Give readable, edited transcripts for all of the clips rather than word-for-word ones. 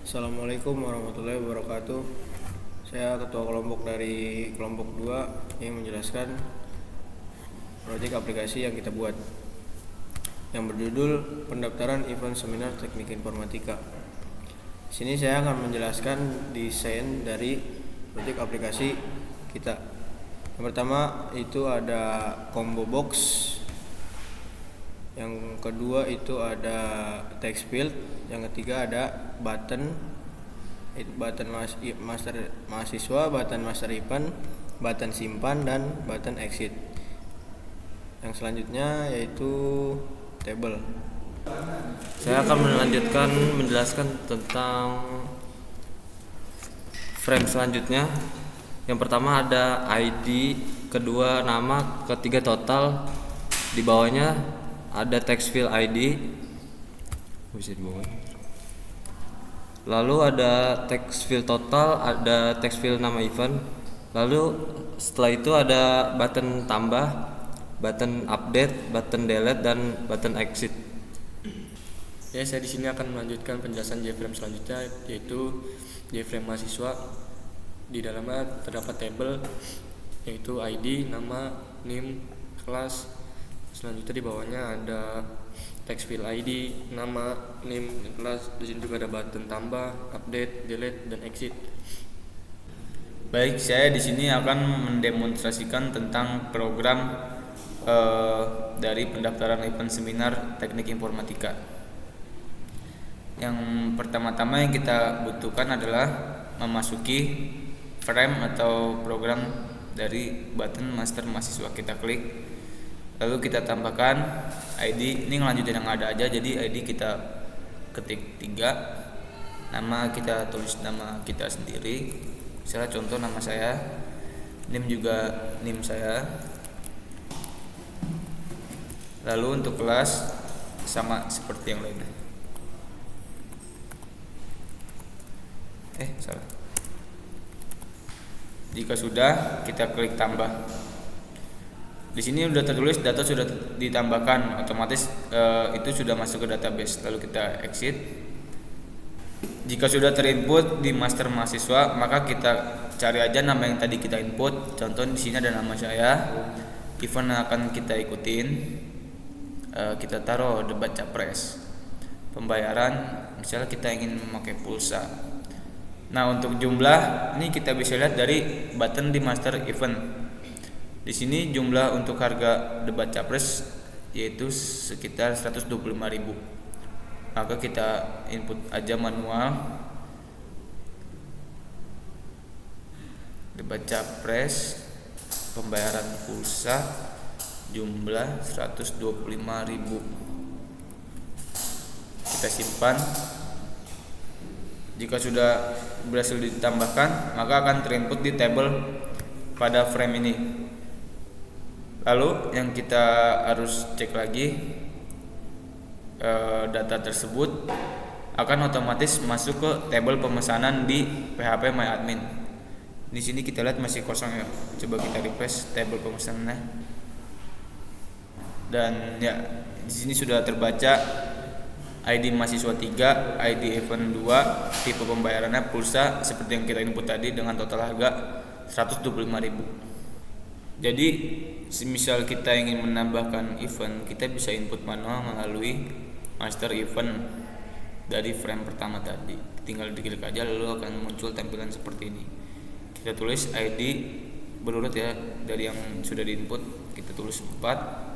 Assalamualaikum warahmatullahi wabarakatuh. Saya ketua kelompok dari kelompok 2 yang menjelaskan proyek aplikasi yang kita buat yang berjudul pendaftaran event seminar teknik informatika. Di sini saya akan menjelaskan desain dari proyek aplikasi kita. Yang pertama itu ada combo box. Yang kedua itu ada text field. Yang ketiga ada button master mahasiswa, button master event, button simpan, dan button exit. Yang selanjutnya yaitu table. Saya akan melanjutkan menjelaskan tentang frame selanjutnya. Yang pertama ada ID, kedua nama, ketiga total. Di bawahnya ada text field ID. Bisa di bawah. Lalu ada text field total, ada text field nama event. Lalu setelah itu ada button tambah, button update, button delete, dan button exit. Ya, saya di sini akan melanjutkan penjelasan JFrame selanjutnya, yaitu JFrame mahasiswa. Di dalamnya terdapat tabel yaitu ID, nama, NIM, kelas. Selanjutnya di bawahnya ada text field ID, nama, NIM, kelas. Di sini juga ada button tambah, update, delete, dan exit. Baik, saya di sini akan mendemonstrasikan tentang program dari pendaftaran event seminar teknik informatika. Yang pertama-tama yang kita butuhkan adalah memasuki frame atau program dari button master mahasiswa. Kita klik, lalu kita tambahkan ID. Ini ngelanjutin yang ada aja, jadi ID kita ketik 3, nama kita tulis nama kita sendiri, misalnya contoh nama saya, NIM juga NIM saya. Lalu untuk kelas sama seperti yang lainnya. Salah. Jika sudah, kita klik tambah. Di sini sudah tertulis data sudah ditambahkan, otomatis itu sudah masuk ke database. Lalu kita exit. Jika sudah terinput di master mahasiswa, maka kita cari aja nama yang tadi kita input. Contoh di sini ada nama saya. Event yang akan kita ikutin, kita taruh debat capres. Pembayaran, misalnya kita ingin memakai pulsa. Nah, untuk jumlah ini kita bisa lihat dari button di master event. Di sini jumlah untuk harga debat capres yaitu sekitar 125.000. Maka kita input aja manual debat capres pembayaran pulsa jumlah 125.000. Kita simpan. Jika sudah berhasil ditambahkan, maka akan terinput di table pada frame ini. Lalu yang kita harus cek lagi, data tersebut akan otomatis masuk ke table pemesanan di PHP My Admin. Di sini kita lihat masih kosong ya. Coba kita refresh table pemesanannya. Dan ya, di sini sudah terbaca ID mahasiswa 3, ID event 2, tipe pembayarannya pulsa seperti yang kita input tadi dengan total harga 125.000. Jadi, semisal kita ingin menambahkan event, kita bisa input manual melalui master event dari frame pertama tadi. Tinggal diklik aja lalu akan muncul tampilan seperti ini. Kita tulis ID berurut ya dari yang sudah diinput. Kita tulis 4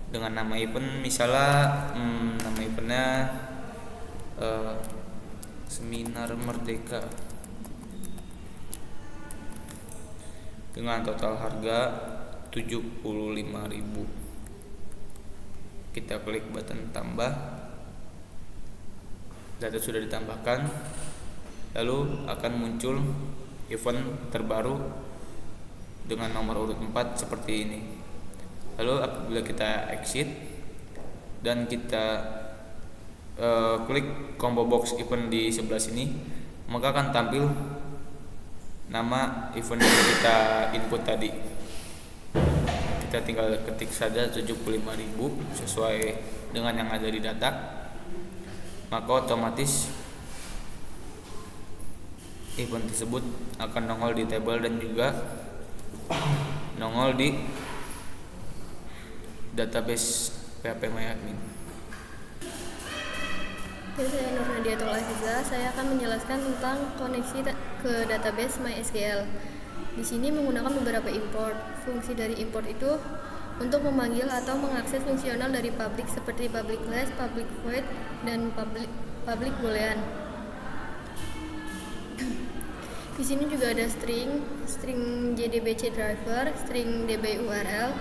dengan nama event, misalnya nama eventnya Seminar Merdeka dengan total harga 75.000. Kita klik button tambah, data sudah ditambahkan, lalu akan muncul event terbaru dengan nomor urut 4 seperti ini. Lalu apabila kita exit dan kita klik combo box event di sebelah sini, maka akan tampil nama event yang kita input tadi. Kita tinggal ketik saja 75.000 sesuai dengan yang ada di data, maka otomatis event tersebut akan nongol di table dan juga nongol di database phpMyAdmin. Oke, saya Nur Nadiatul Aziza. Saya akan menjelaskan tentang koneksi ke database MySQL. Di sini menggunakan beberapa import. Fungsi dari import itu untuk memanggil atau mengakses fungsional dari public seperti public class, public void, dan public boolean. Di sini juga ada string JDBC driver, string DBURL,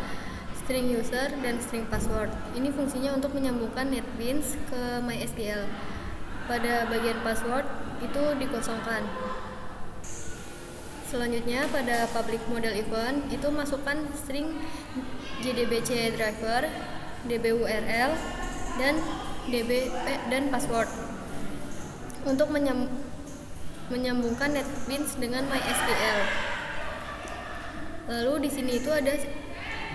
string user, dan string password. Ini fungsinya untuk menyambungkan NetBeans ke MySQL. Pada bagian password itu dikosongkan. Selanjutnya pada public model event itu masukkan string JDBC driver, DBURL, dan password untuk menyambungkan NetBeans dengan MySQL. Lalu di sini itu ada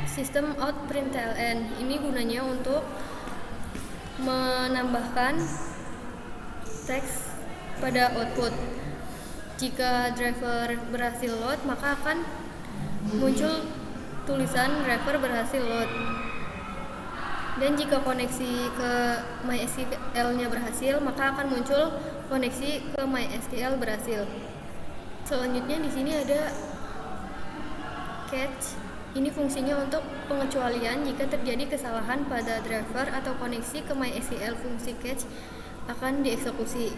sistem out println. Ini gunanya untuk menambahkan teks pada output. Jika driver berhasil load, maka akan muncul tulisan driver berhasil load. Dan jika koneksi ke MySQL-nya berhasil, maka akan muncul koneksi ke MySQL berhasil. Selanjutnya di sini ada catch. Ini fungsinya untuk pengecualian jika terjadi kesalahan pada driver atau koneksi ke MySQL. Fungsi catch akan dieksekusi.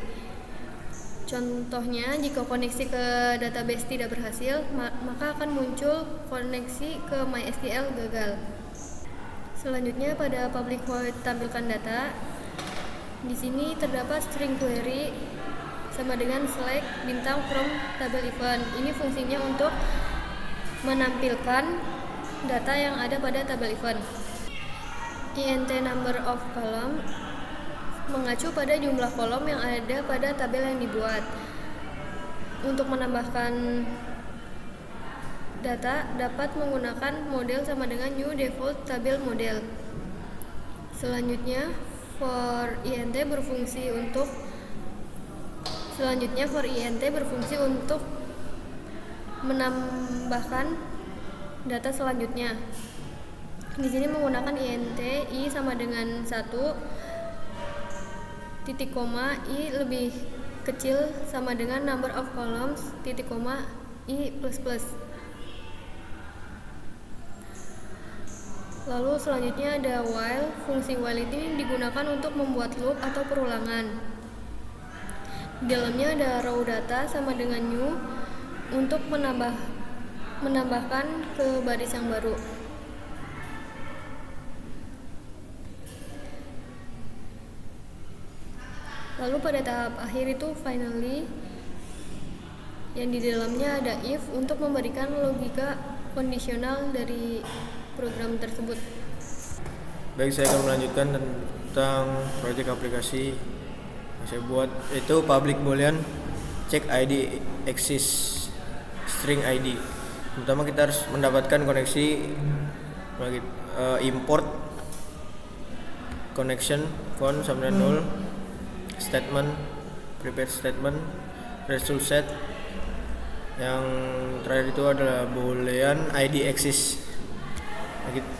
Contohnya, jika koneksi ke database tidak berhasil, maka akan muncul koneksi ke MySQL gagal. Selanjutnya pada public void tampilkan data. Di sini terdapat string query sama dengan select bintang from table event. Ini fungsinya untuk menampilkan data yang ada pada tabel event. int number of column mengacu pada jumlah kolom yang ada pada tabel yang dibuat. Untuk menambahkan data dapat menggunakan model sama dengan new default table model. Selanjutnya for int berfungsi untuk menambahkan data selanjutnya. Di sini menggunakan int i sama dengan 1, titik koma i lebih kecil sama dengan number of columns, titik koma i plus plus. Lalu selanjutnya ada while. Fungsi while ini digunakan untuk membuat loop atau perulangan. Di dalamnya ada raw data sama dengan new untuk menambahkan ke baris yang baru. Lalu pada tahap akhir itu finally, yang di dalamnya ada if untuk memberikan logika kondisional dari program tersebut. Baik, saya akan melanjutkan tentang proyek aplikasi yang saya buat, yaitu public boolean check ID exists string ID. Pertama kita harus mendapatkan koneksi import connection con sama dengan 0, statement prepare statement, result set. Yang terakhir itu adalah boolean ID exists.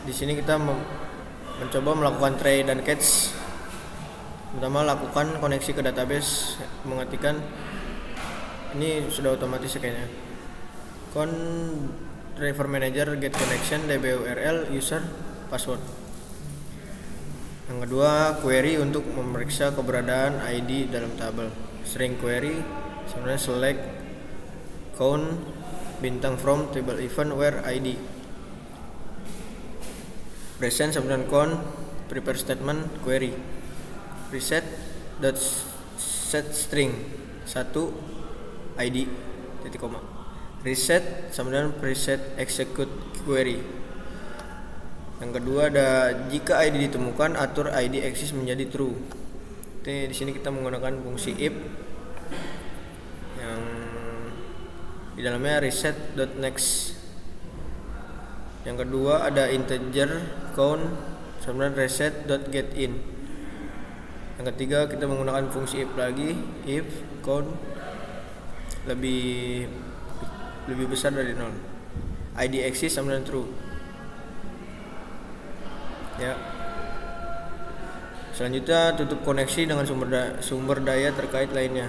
Di sini kita mencoba melakukan try dan catch. Pertama, lakukan koneksi ke database, mengetikkan ini sudah otomatis kayaknya. Con driver manager get connection DBURL user password. Yang kedua, query untuk memeriksa keberadaan ID dalam tabel. String query sebenarnya select count bintang from table event where ID. Present sama dengan count prepare statement query. Reset dot set string 1 ID titik koma. Reset sama dengan preset execute query. Yang kedua ada jika ID ditemukan atur ID exist menjadi true. Di sini kita menggunakan fungsi if yang di dalamnya reset dot next. Yang kedua ada integer count sama dengan reset dot get in. Yang ketiga kita menggunakan fungsi if lagi, if count lebih besar dari 0. ID exist sama dengan true. Ya. Selanjutnya tutup koneksi dengan sumber daya terkait lainnya.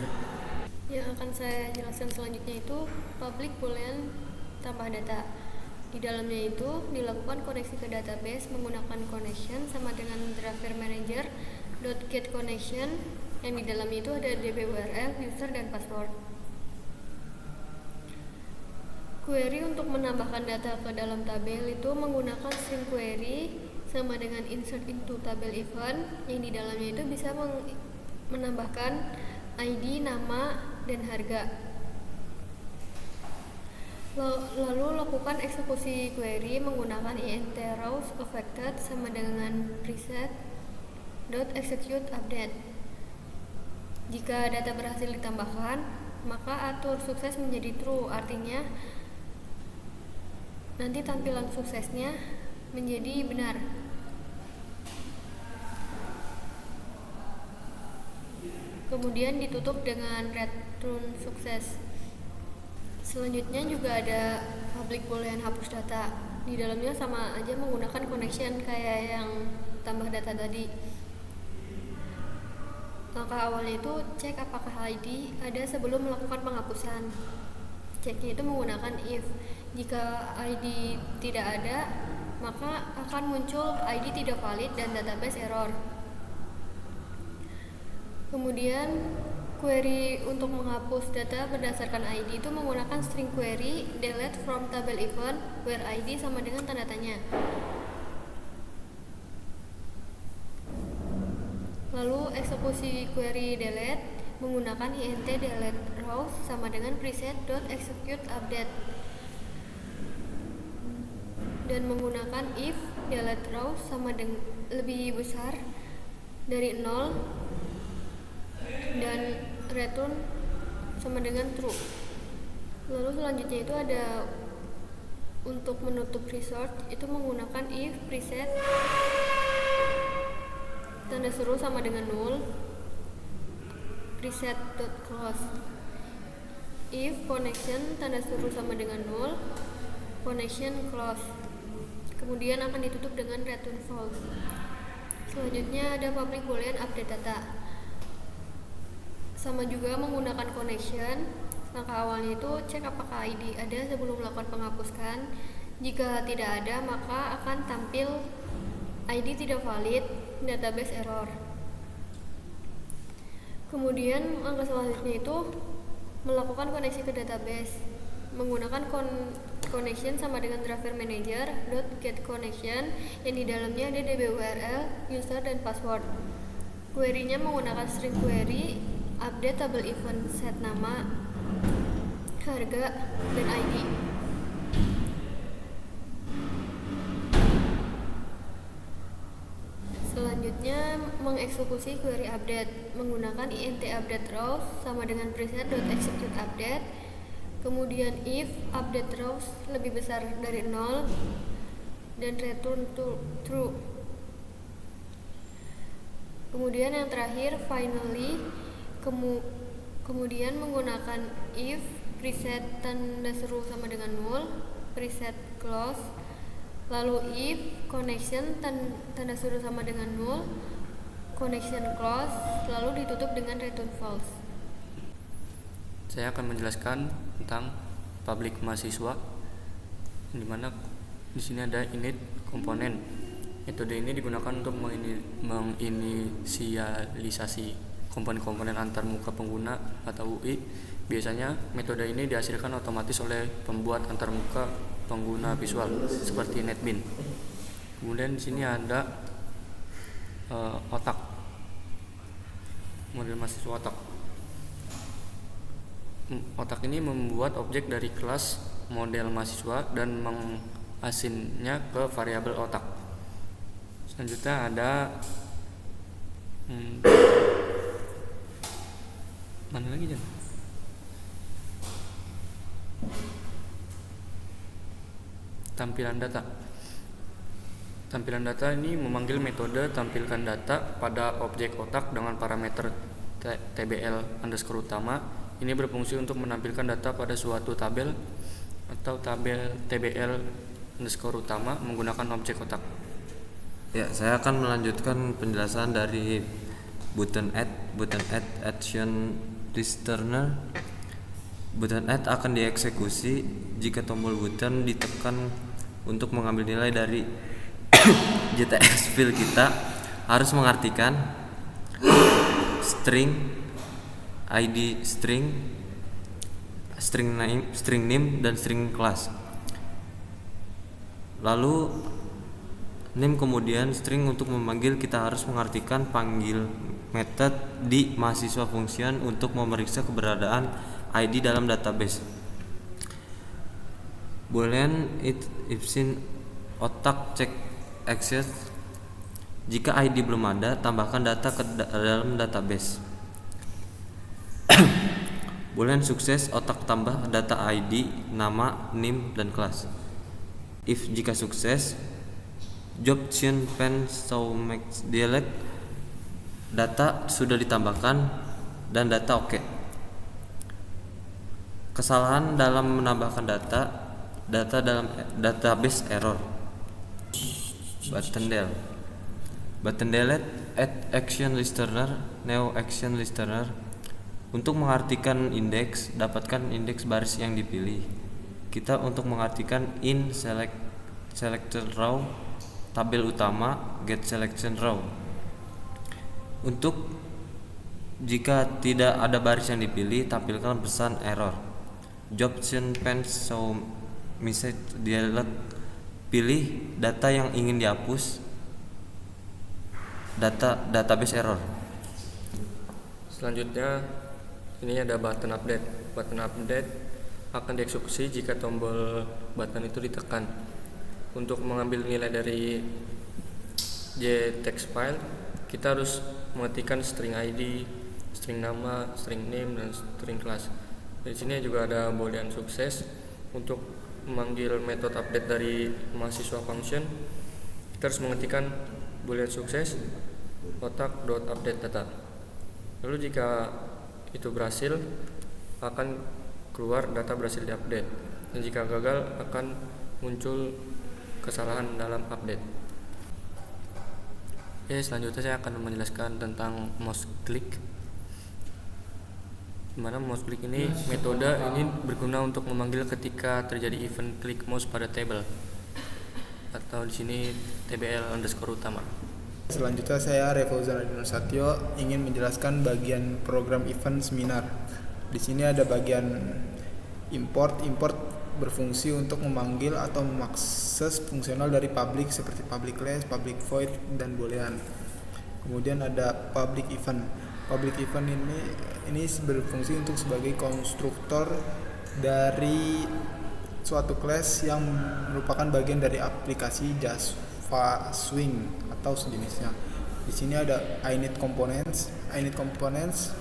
Yang akan saya jelaskan selanjutnya itu public boolean tambah data. Di dalamnya itu dilakukan koneksi ke database menggunakan connection sama dengan driver manager .get connection, yang di dalamnya itu ada DB URL, user, dan password. Query untuk menambahkan data ke dalam tabel itu menggunakan string query sama dengan insert into table event, yang di dalamnya itu bisa menambahkan ID, nama, dan harga. Lalu lakukan eksekusi query menggunakan int rows affected sama dengan preset .execute update. Jika data berhasil ditambahkan, maka atur sukses menjadi true, artinya nanti tampilan suksesnya menjadi benar. Kemudian ditutup dengan return sukses. Selanjutnya juga ada public boolean hapus data. Di dalamnya sama aja menggunakan connection kayak yang tambah data tadi. Langkah awalnya itu cek apakah ID ada sebelum melakukan penghapusan. Ceknya itu menggunakan if. Jika ID tidak ada, maka akan muncul ID tidak valid dan database error. Kemudian query untuk menghapus data berdasarkan ID itu menggunakan string query delete from table event where ID sama dengan tanda tanya. Lalu eksekusi query delete menggunakan int delete rows sama dengan preset.execute update, dan menggunakan if delete rows sama dengan lebih besar dari 0 dan return sama dengan true. Lalu selanjutnya itu ada untuk menutup resort itu menggunakan if preset tanda seru sama dengan 0 preset.close. If connection tanda seru sama dengan 0 connection close. Kemudian akan ditutup dengan return false. Selanjutnya ada public boolean update data. Sama juga menggunakan connection. Langkah awalnya itu cek apakah ID ada sebelum melakukan penghapuskan. Jika tidak ada, maka akan tampil ID tidak valid, database error. Kemudian langkah selanjutnya itu melakukan koneksi ke database menggunakan connection sama dengan driver manager .get connection, yang di dalamnya ada DB URL, user, dan password. Query-nya menggunakan string query update table event set nama, harga, dan ID. Selanjutnya mengeksekusi query update menggunakan int update rows sama dengan preset.execute update. Kemudian if update rows lebih besar dari 0 dan return true. Kemudian yang terakhir finally kemudian menggunakan if preset tanda seru sama dengan 0 preset close, lalu if connection tanda seru sama dengan 0 connection close, lalu ditutup dengan return false. Saya akan menjelaskan tentang public mahasiswa, di mana di sini ada init komponen. Metode ini digunakan untuk menginisialisasi komponen-komponen antarmuka pengguna atau UI. Biasanya metode ini dihasilkan otomatis oleh pembuat antarmuka pengguna visual seperti NetBeans. Kemudian di sini ada otak, model mahasiswa otak. Otak ini membuat objek dari kelas model mahasiswa dan mengasinnya ke variabel otak. Selanjutnya ada mana lagi Jan? Tampilan data. Tampilan data ini memanggil metode tampilkan data pada objek otak dengan parameter tbl_utama Ini berfungsi untuk menampilkan data pada suatu tabel atau tabel TBL underscore utama menggunakan objek kotak. Ya, saya akan melanjutkan penjelasan dari button add action listener. Button add akan dieksekusi jika tombol button ditekan untuk mengambil nilai dari JTX file. Kita harus mengartikan string ID, string name dan string class. Lalu name kemudian string untuk memanggil. Kita harus mengartikan panggil method di mahasiswa function untuk memeriksa keberadaan ID dalam database. Boolean if seen otak check access. Jika ID belum ada, tambahkan data ke dalam database. Boolean sukses otak tambah data ID, nama, name, dan kelas. If jika sukses, job change pen show max delete, data sudah ditambahkan dan data oke. Kesalahan dalam menambahkan data dalam database error. Button delete add action listener, new action listener. Untuk mengartikan indeks, dapatkan indeks baris yang dipilih. Kita untuk mengartikan in selected row, tabel utama, get selection row. Untuk jika tidak ada baris yang dipilih, tampilkan pesan error. Job change pen show message delete. Pilih data yang ingin dihapus. Database error. Selanjutnya ini ada button update. Button update akan dieksekusi jika tombol button itu ditekan. Untuk mengambil nilai dari JText file, kita harus mengetikkan string ID, string nama, string name, dan string class. Di sini juga ada boolean sukses. Untuk memanggil metode update dari mahasiswa function, kita harus mengetikkan boolean sukses otak.update data. Lalu jika itu berhasil, akan keluar data berhasil diupdate, dan jika gagal akan muncul kesalahan dalam update. Oke, selanjutnya saya akan menjelaskan tentang mouse click. Dimana mouse click ini metode ini berguna untuk memanggil ketika terjadi event klik mouse pada table atau di sini TBL underscore utama. Selanjutnya saya Refauzan Adinur Satyo ingin menjelaskan bagian program event seminar. Di sini ada bagian import. Import berfungsi untuk memanggil atau mengakses fungsional dari public seperti public class, public void, dan boolean. Kemudian ada public event. Public event ini berfungsi untuk sebagai konstruktor dari suatu kelas yang merupakan bagian dari aplikasi Java Swing atau sejenisnya. Di sini ada init components. Init components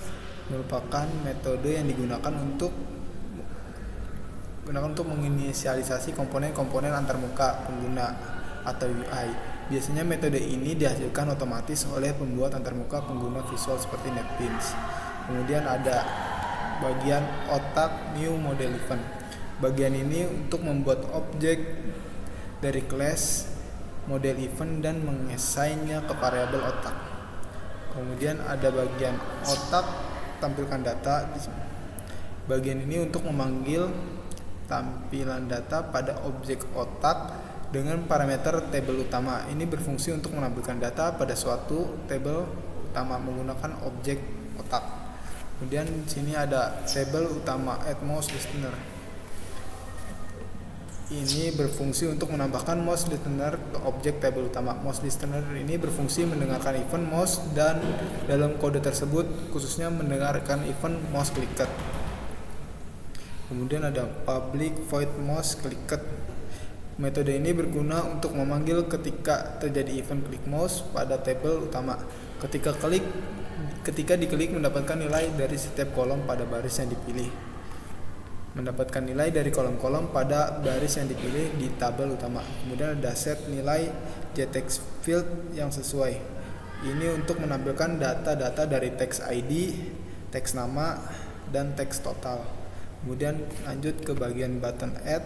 merupakan metode yang digunakan untuk menginisialisasi komponen-komponen antarmuka pengguna atau UI. Biasanya metode ini dihasilkan otomatis oleh pembuat antarmuka pengguna visual seperti NetBeans. Kemudian ada bagian otak new model event. Bagian ini untuk membuat objek dari kelas model event dan mengassignnya ke variabel otak. Kemudian ada bagian otak tampilkan data. Bagian ini untuk memanggil tampilan data pada objek otak dengan parameter tabel utama. Ini berfungsi untuk menampilkan data pada suatu tabel utama menggunakan objek otak. Kemudian di sini ada tabel utama add mouse listener. Ini berfungsi untuk menambahkan mouse listener ke objek tabel utama. Mouse listener ini berfungsi mendengarkan event mouse dan dalam kode tersebut khususnya mendengarkan event mouse clicked. Kemudian ada public void mouse clicked. Metode ini berguna untuk memanggil ketika terjadi event klik mouse pada tabel utama. Ketika diklik mendapatkan nilai dari setiap kolom pada baris yang dipilih. Mendapatkan nilai dari kolom-kolom pada baris yang dipilih di tabel utama. Kemudian ada set nilai JText field yang sesuai. Ini untuk menampilkan data-data dari teks ID, teks nama, dan teks total. Kemudian lanjut ke bagian button add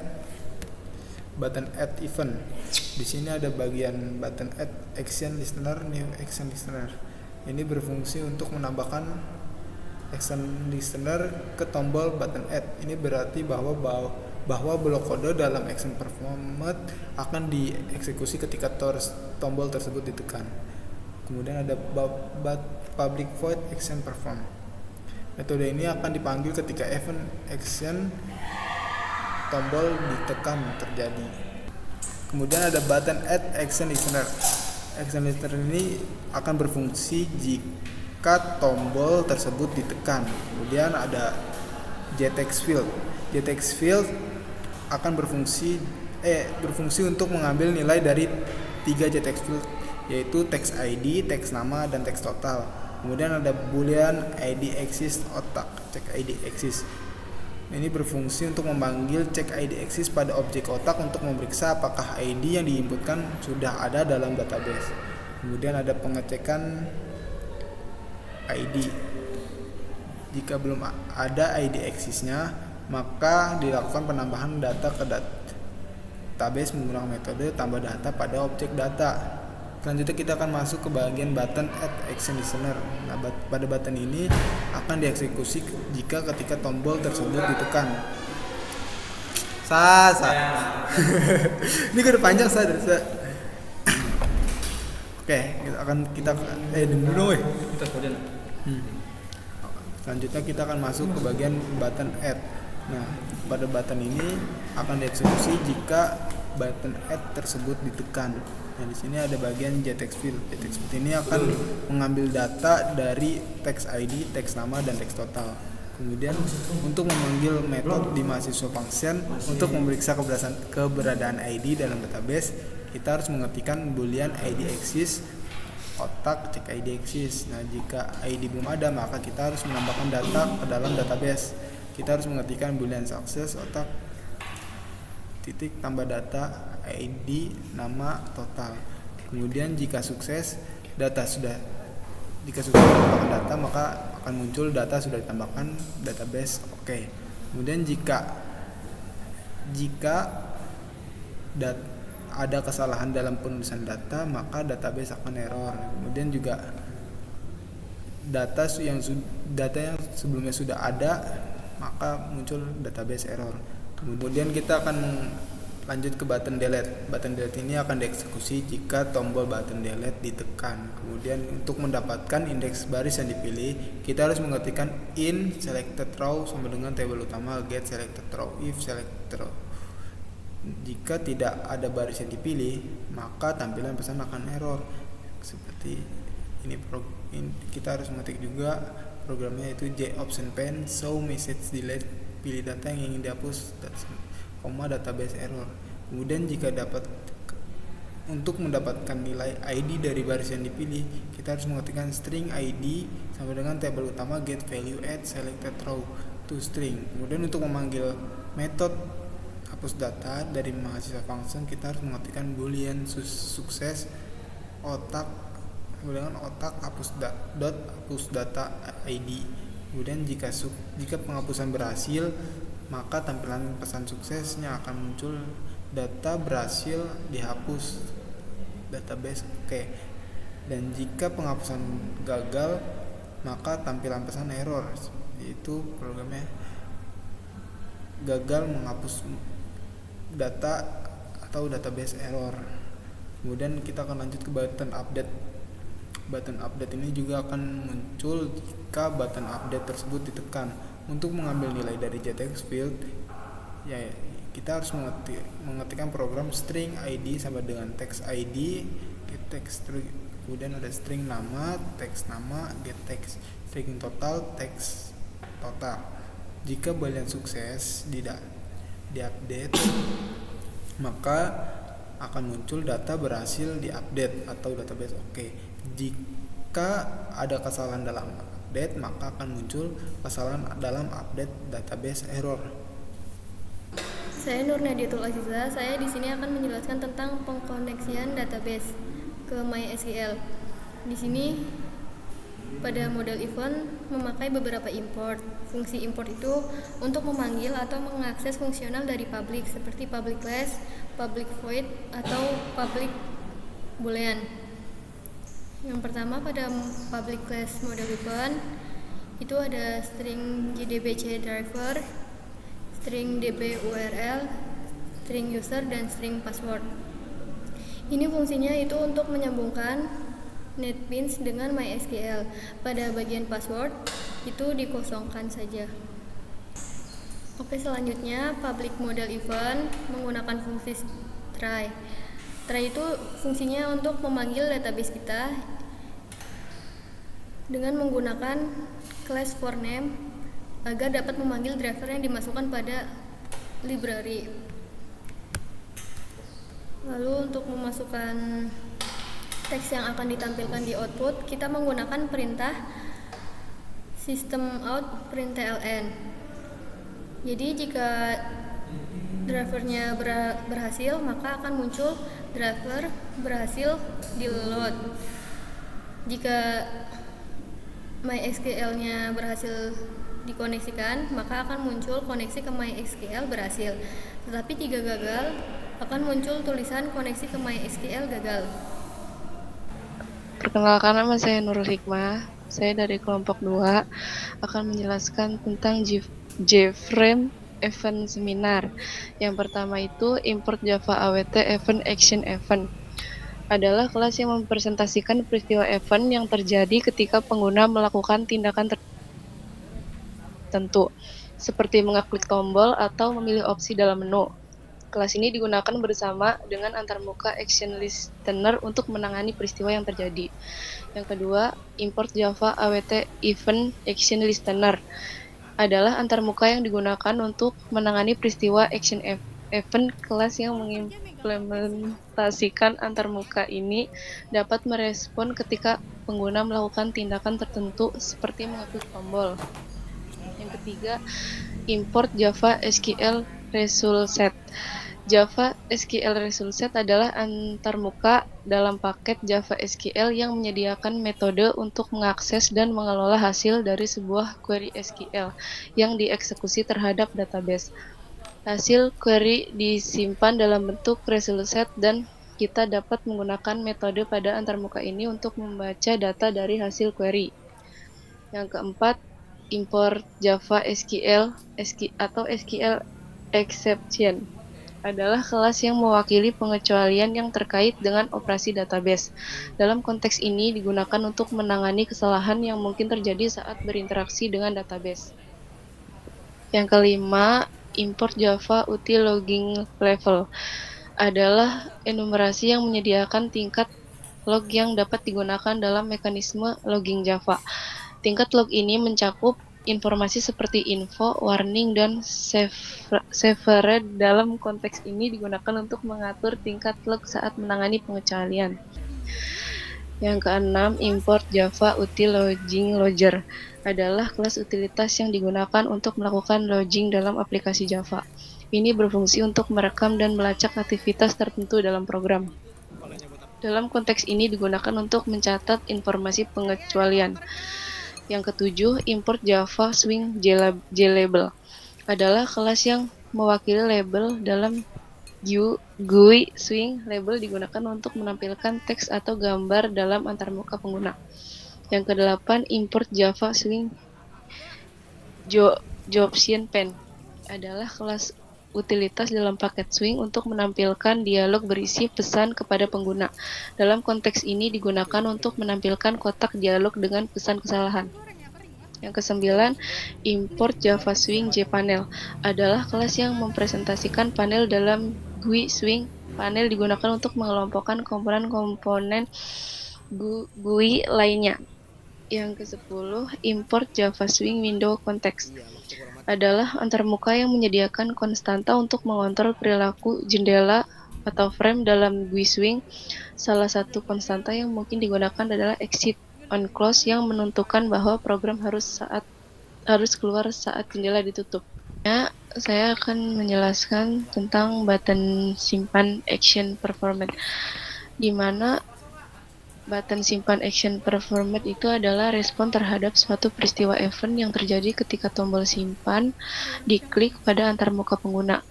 event. Di sini ada bagian button add action listener, new action listener. Ini berfungsi untuk menambahkan action listener ke tombol button add. Ini berarti bahwa blok kode dalam action performed akan dieksekusi ketika tombol tersebut ditekan. Kemudian ada public void action perform. Metode ini akan dipanggil ketika event action tombol ditekan terjadi. Kemudian ada button add action listener. Action listener ini akan berfungsi jika tombol tersebut ditekan. Kemudian ada JText field. JText field akan berfungsi untuk mengambil nilai dari 3 JText field, yaitu text ID, text nama, dan text total. Kemudian ada boolean id exists otak, check id exists. Ini berfungsi untuk memanggil check id exists pada objek otak untuk memeriksa apakah ID yang diinputkan sudah ada dalam database. Kemudian ada pengecekan ID. Jika belum ada ID exists-nya, maka dilakukan penambahan data ke database menggunakan metode tambah data pada objek data. Selanjutnya kita akan masuk ke bagian button add action listener. Nah, pada button ini akan dieksekusi jika ketika tombol tersebut ditekan. Ini udah panjang Oke, kita dulu kita kemudian. Selanjutnya kita akan masuk ke bagian button add. Nah, pada button ini akan dieksekusi jika button add tersebut ditekan. Nah, di sini ada bagian JText field. JText field ini akan mengambil data dari text ID, text nama, dan text total. Kemudian untuk memanggil metode di mahasiswa function untuk memeriksa keberadaan ID dalam database, kita harus mengetikkan boolean id exists otak check id exists. Nah, jika ID belum ada, maka kita harus menambahkan data ke dalam database. Kita harus mengetikkan boolean success otak titik tambah data ID nama total. Kemudian jika sukses menambahkan data, maka akan muncul data sudah ditambahkan database. Oke. Kemudian jika ada kesalahan dalam penulisan data, maka database akan error. Kemudian juga data yang sebelumnya sudah ada, maka muncul database error. Kemudian kita akan lanjut ke button delete. Button delete ini akan dieksekusi jika tombol button delete ditekan. Kemudian untuk mendapatkan indeks baris yang dipilih, kita harus mengetikkan in selected row sama dengan tabel utama get selected row if selected row. Jika tidak ada baris yang dipilih, maka tampilan pesan akan error. Seperti ini kita harus mengetik juga programnya, yaitu JOptionPan show message delete, pilih data yang ingin dihapus, database error. Kemudian jika untuk mendapatkan nilai ID dari baris yang dipilih, kita harus mengetikkan string ID sama dengan tabel utama get value at selected row to string. Kemudian untuk memanggil metode hapus data dari mahasiswa function, kita harus mengetikkan boolean sukses otak dengan otak hapus data ID. Kemudian jika penghapusan berhasil, maka tampilan pesan suksesnya akan muncul data berhasil dihapus database. Oke. Dan jika penghapusan gagal, maka tampilan pesan error, yaitu programnya gagal menghapus data atau database error. Kemudian kita akan lanjut ke button update. Button update ini juga akan muncul jika button update tersebut ditekan. Untuk mengambil nilai dari JText field, ya kita harus mengetikkan program string ID sama dengan text ID, get text, kemudian ada string nama, text nama, get text, string total, text total. Jika boolean sukses diupdate, maka akan muncul data berhasil diupdate atau database oke. Jika ada kesalahan dalam update, maka akan muncul kesalahan dalam update database error. Saya Nur Nadiatul Aziza. Saya di sini akan menjelaskan tentang pengkoneksian database ke MySQL. Di sini pada model event memakai beberapa import fungsi import itu untuk memanggil atau mengakses fungsional dari public seperti public class, public void, atau public boolean. Yang pertama pada public class model event itu ada string JDBC driver, string DB URL, string user, dan string password. Ini fungsinya itu untuk menyambungkan NetBeans dengan MySQL. Pada bagian password itu dikosongkan saja. Oke, selanjutnya public model event menggunakan fungsi try. Try itu fungsinya untuk memanggil database kita dengan menggunakan class for name agar dapat memanggil driver yang dimasukkan pada library. Lalu untuk memasukkan teks yang akan ditampilkan di output, kita menggunakan perintah system out println. Jadi jika drivernya berhasil, maka akan muncul driver berhasil di load. Jika MySQL-nya berhasil dikoneksikan, maka akan muncul koneksi ke MySQL berhasil. Tetapi jika gagal, akan muncul tulisan koneksi ke MySQL gagal. Perkenalkan, nama saya Nurul Hikmah. Saya dari kelompok 2 akan menjelaskan tentang JFrame Event Seminar. Yang pertama itu import Java AWT Event Action Event. Adalah kelas yang mempresentasikan peristiwa event yang terjadi ketika pengguna melakukan tindakan tertentu, seperti mengeklik tombol atau memilih opsi dalam menu. Kelas ini digunakan bersama dengan antarmuka Action Listener untuk menangani peristiwa yang terjadi. Yang kedua, import Java AWT Event Action Listener adalah antarmuka yang digunakan untuk menangani peristiwa action event. Kelas yang mengimplementasikan antarmuka ini dapat merespon ketika pengguna melakukan tindakan tertentu seperti mengeklik tombol. Yang ketiga, import Java SQL Result Set. Java SQL Result Set adalah antarmuka dalam paket Java SQL yang menyediakan metode untuk mengakses dan mengelola hasil dari sebuah query SQL yang dieksekusi terhadap database. Hasil query disimpan dalam bentuk result set dan kita dapat menggunakan metode pada antarmuka ini untuk membaca data dari hasil query. Yang keempat, import Java SQL atau SQL Exception adalah kelas yang mewakili pengecualian yang terkait dengan operasi database. Dalam konteks ini digunakan untuk menangani kesalahan yang mungkin terjadi saat berinteraksi dengan database. Yang kelima, import Java util logging level adalah enumerasi yang menyediakan tingkat log yang dapat digunakan dalam mekanisme logging Java. Tingkat log ini mencakup informasi seperti info, warning, dan saved. Dalam konteks ini digunakan untuk mengatur tingkat log saat menangani pengecualian. Yang keenam, import Java util logging logger adalah kelas utilitas yang digunakan untuk melakukan logging dalam aplikasi Java. Ini berfungsi untuk merekam dan melacak aktivitas tertentu dalam program. Dalam konteks ini digunakan untuk mencatat informasi pengecualian. Yang ketujuh, import Java Swing JLabel adalah kelas yang mewakili label dalam GUI. Swing label digunakan untuk menampilkan teks atau gambar dalam antarmuka pengguna. Yang kedelapan, import Java Swing Jobsion Pen adalah kelas utilitas dalam paket Swing untuk menampilkan dialog berisi pesan kepada pengguna. Dalam konteks ini digunakan untuk menampilkan kotak dialog dengan pesan kesalahan. Yang kesembilan, import Java Swing JPanel adalah kelas yang mempresentasikan panel dalam GUI Swing. Panel digunakan untuk mengelompokkan komponen-komponen GUI lainnya. Yang ke-10, import Java Swing Window Context adalah antarmuka yang menyediakan konstanta untuk mengontrol perilaku jendela atau frame dalam GUI Swing. Salah satu konstanta yang mungkin digunakan adalah exit on close yang menentukan bahwa program harus keluar saat jendela ditutup. Ya, saya akan menjelaskan tentang button simpan action performance, di mana Button simpan action performed itu adalah respon terhadap suatu peristiwa event yang terjadi ketika tombol simpan diklik pada antarmuka pengguna.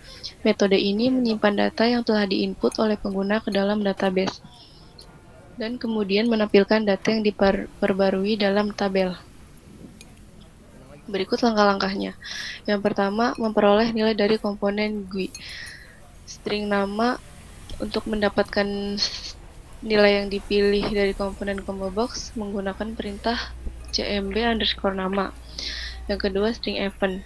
Metode ini menyimpan data yang telah diinput oleh pengguna ke dalam database dan kemudian menampilkan data yang diperbarui dalam tabel. Berikut langkah-langkahnya. Yang pertama, memperoleh nilai dari komponen GUI. String nama untuk mendapatkan nilai yang dipilih dari komponen combo box menggunakan perintah cmb_nama. Yang kedua, string event.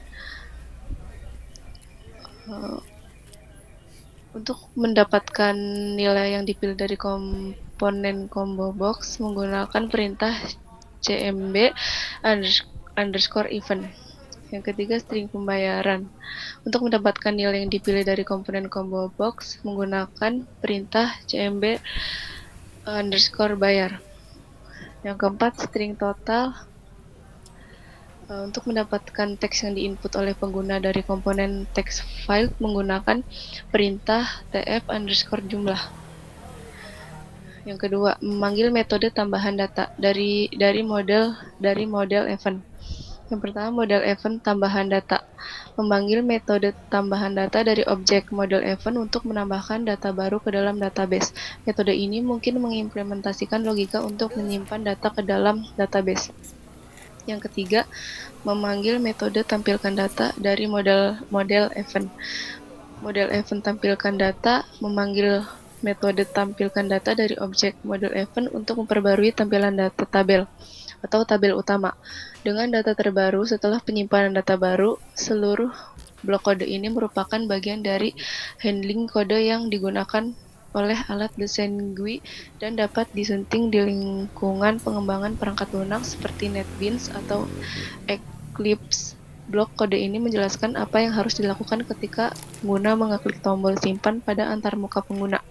Untuk mendapatkan nilai yang dipilih dari komponen combo box menggunakan perintah cmb_event. Yang ketiga, string pembayaran. Untuk mendapatkan nilai yang dipilih dari komponen combo box menggunakan perintah cmb_bayar. Yang keempat, string total. Untuk mendapatkan teks yang diinput oleh pengguna dari komponen text file menggunakan perintah tf_jumlah. Yang kedua, memanggil metode tambahan data dari model event. Yang pertama, model event tambahan data. Memanggil metode tambahan data dari objek model event untuk menambahkan data baru ke dalam database. Metode ini mungkin mengimplementasikan logika untuk menyimpan data ke dalam database. Yang ketiga, memanggil metode tampilkan data dari model event. Model event tampilkan data memanggil metode tampilkan data dari objek model event untuk memperbarui tampilan data tabel atau tabel utama. Dengan data terbaru setelah penyimpanan data baru, seluruh blok kode ini merupakan bagian dari handling kode yang digunakan oleh alat desain GUI dan dapat disunting di lingkungan pengembangan perangkat lunak seperti NetBeans atau Eclipse. Blok kode ini menjelaskan apa yang harus dilakukan ketika pengguna mengeklik tombol simpan pada antarmuka pengguna.